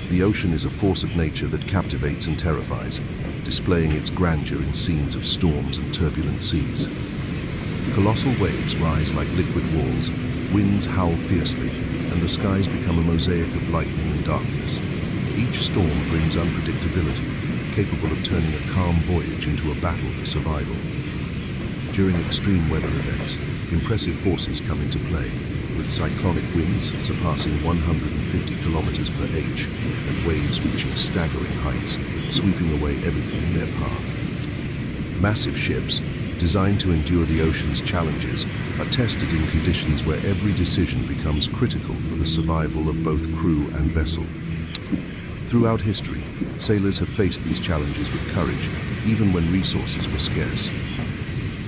The ocean is a force of nature that captivates and terrifies, displaying its grandeur in scenes of storms and turbulent seas. Colossal waves rise like liquid walls, winds howl fiercely, and the skies become a mosaic of lightning and darkness. Each storm brings unpredictability, capable of turning a calm voyage into a battle for survival. During extreme weather events, impressive forces come into play, with cyclonic winds surpassing 150 kilometers per h and waves reaching staggering heights, sweeping away everything in their path. Massive ships, designed to endure the ocean's challenges, are tested in conditions where every decision becomes critical for the survival of both crew and vessel. Throughout history, sailors have faced these challenges with courage, even when resources were scarce.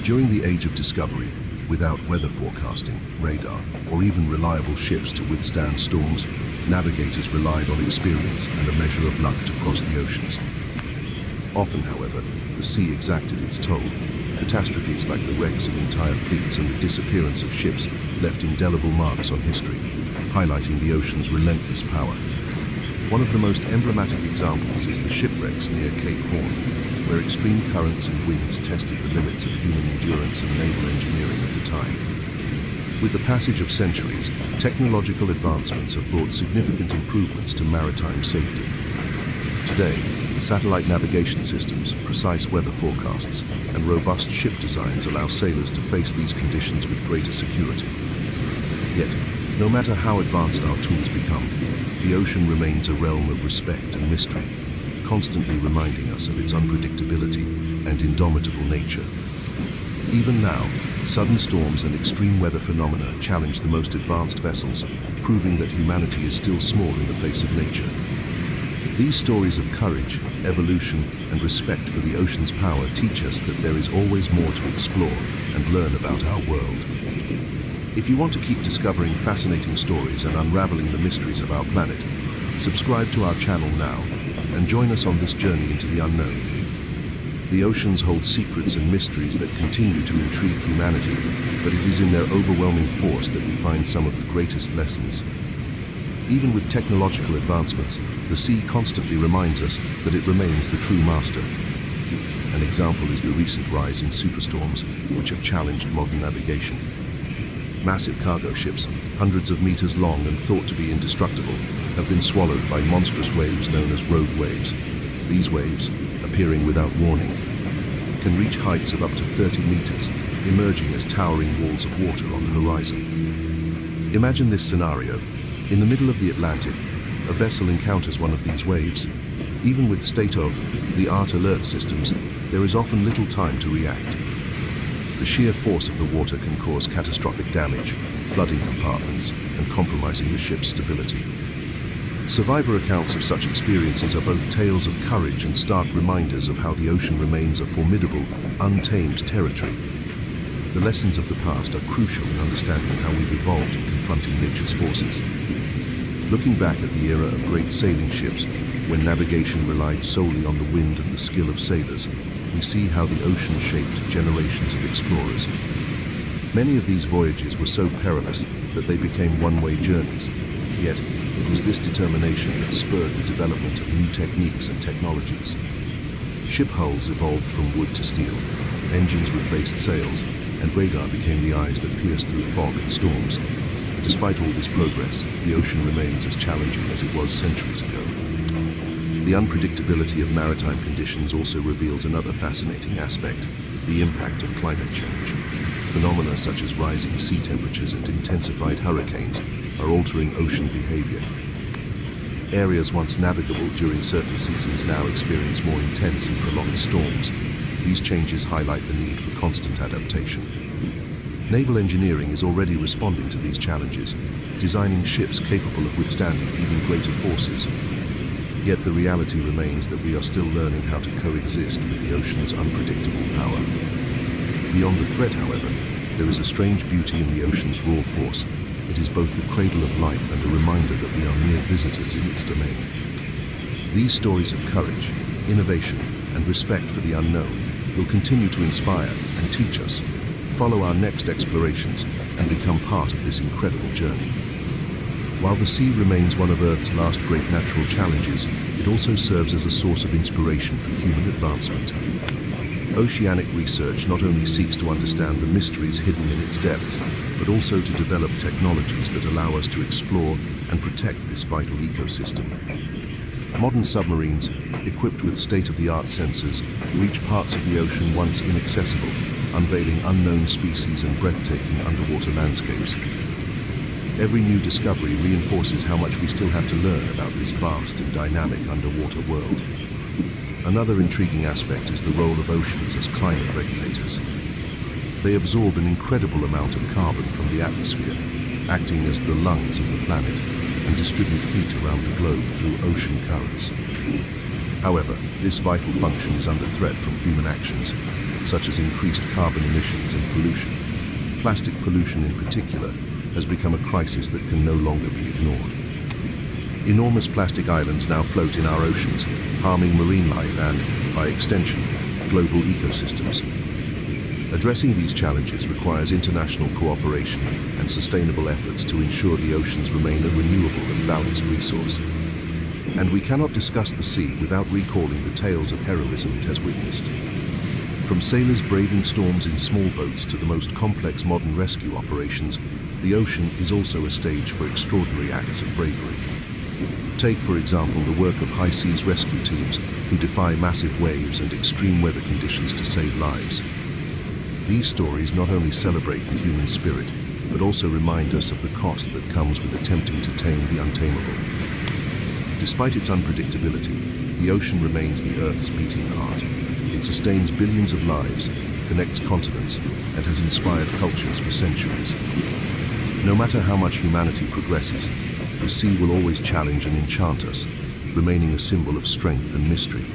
During the Age of Discovery, without weather forecasting, radar, or even reliable ships to withstand storms, navigators relied on experience and a measure of luck to cross the oceans. Often, however, the sea exacted its toll. Catastrophes like the wrecks of entire fleets and the disappearance of ships left indelible marks on history, highlighting the ocean's relentless power. One of the most emblematic examples is the shipwrecks near Cape Horn, where extreme currents and winds tested the limits of human endurance and naval engineering at the time. With the passage of centuries, technological advancements have brought significant improvements to maritime safety. Today, satellite navigation systems, precise weather forecasts, and robust ship designs allow sailors to face these conditions with greater security. Yet, no matter how advanced our tools become, the ocean remains a realm of respect and mystery, constantly reminding us of its unpredictability and indomitable nature. Even now, sudden storms and extreme weather phenomena challenge the most advanced vessels, proving that humanity is still small in the face of nature. These stories of courage, evolution, and respect for the ocean's power teach us that there is always more to explore and learn about our world. If you want to keep discovering fascinating stories and unraveling the mysteries of our planet, subscribe to our channel now and join us on this journey into the unknown. The oceans hold secrets and mysteries that continue to intrigue humanity, but it is in their overwhelming force that we find some of the greatest lessons. Even with technological advancements, the sea constantly reminds us that it remains the true master. An example is the recent rise in superstorms, which have challenged modern navigation. Massive cargo ships, hundreds of meters long and thought to be indestructible, have been swallowed by monstrous waves known as rogue waves. These waves, appearing without warning, can reach heights of up to 30 meters, emerging as towering walls of water on the horizon. Imagine this scenario. In the middle of the Atlantic, a vessel encounters one of these waves. Even with state-of-the-art alert systems, there is often little time to react. The sheer force of the water can cause catastrophic damage, flooding compartments, and compromising the ship's stability. Survivor accounts of such experiences are both tales of courage and stark reminders of how the ocean remains a formidable, untamed territory. The lessons of the past are crucial in understanding how we've evolved in confronting nature's forces. Looking back at the era of great sailing ships, when navigation relied solely on the wind and the skill of sailors, we see how the ocean shaped generations of explorers. Many of these voyages were so perilous that they became one-way journeys, yet it was this determination that spurred the development of new techniques and technologies. Ship hulls evolved from wood to steel, engines replaced sails, and radar became the eyes that pierced through fog and storms. Despite all this progress, the ocean remains as challenging as it was centuries ago. The unpredictability of maritime conditions also reveals another fascinating aspect, the impact of climate change. Phenomena such as rising sea temperatures and intensified hurricanes are altering ocean behavior. Areas once navigable during certain seasons now experience more intense and prolonged storms. These changes highlight the need for constant adaptation. Naval engineering is already responding to these challenges, designing ships capable of withstanding even greater forces. Yet the reality remains that we are still learning how to coexist with the ocean's unpredictable power. Beyond the threat, however, there is a strange beauty in the ocean's raw force. It is both the cradle of life and a reminder that we are mere visitors in its domain. These stories of courage, innovation, and respect for the unknown will continue to inspire and teach us. Follow our next explorations and become part of this incredible journey. While the sea remains one of Earth's last great natural challenges, it also serves as a source of inspiration for human advancement. Oceanic research not only seeks to understand the mysteries hidden in its depths, but also to develop technologies that allow us to explore and protect this vital ecosystem. Modern submarines, equipped with state-of-the-art sensors, reach parts of the ocean once inaccessible, unveiling unknown species and breathtaking underwater landscapes. Every new discovery reinforces how much we still have to learn about this vast and dynamic underwater world. Another intriguing aspect is the role of oceans as climate regulators. They absorb an incredible amount of carbon from the atmosphere, acting as the lungs of the planet, and distribute heat around the globe through ocean currents. However, this vital function is under threat from human actions, such as increased carbon emissions and pollution. Plastic pollution in particular has become a crisis that can no longer be ignored. Enormous plastic islands now float in our oceans, harming marine life and, by extension, global ecosystems. Addressing these challenges requires international cooperation and sustainable efforts to ensure the oceans remain a renewable and balanced resource. And we cannot discuss the sea without recalling the tales of heroism it has witnessed. From sailors braving storms in small boats to the most complex modern rescue operations, the ocean is also a stage for extraordinary acts of bravery. Take, for example, the work of high seas rescue teams who defy massive waves and extreme weather conditions to save lives. These stories not only celebrate the human spirit, but also remind us of the cost that comes with attempting to tame the untamable. Despite its unpredictability, the ocean remains the Earth's beating heart. It sustains billions of lives, connects continents, and has inspired cultures for centuries. No matter how much humanity progresses, the sea will always challenge and enchant us, remaining a symbol of strength and mystery.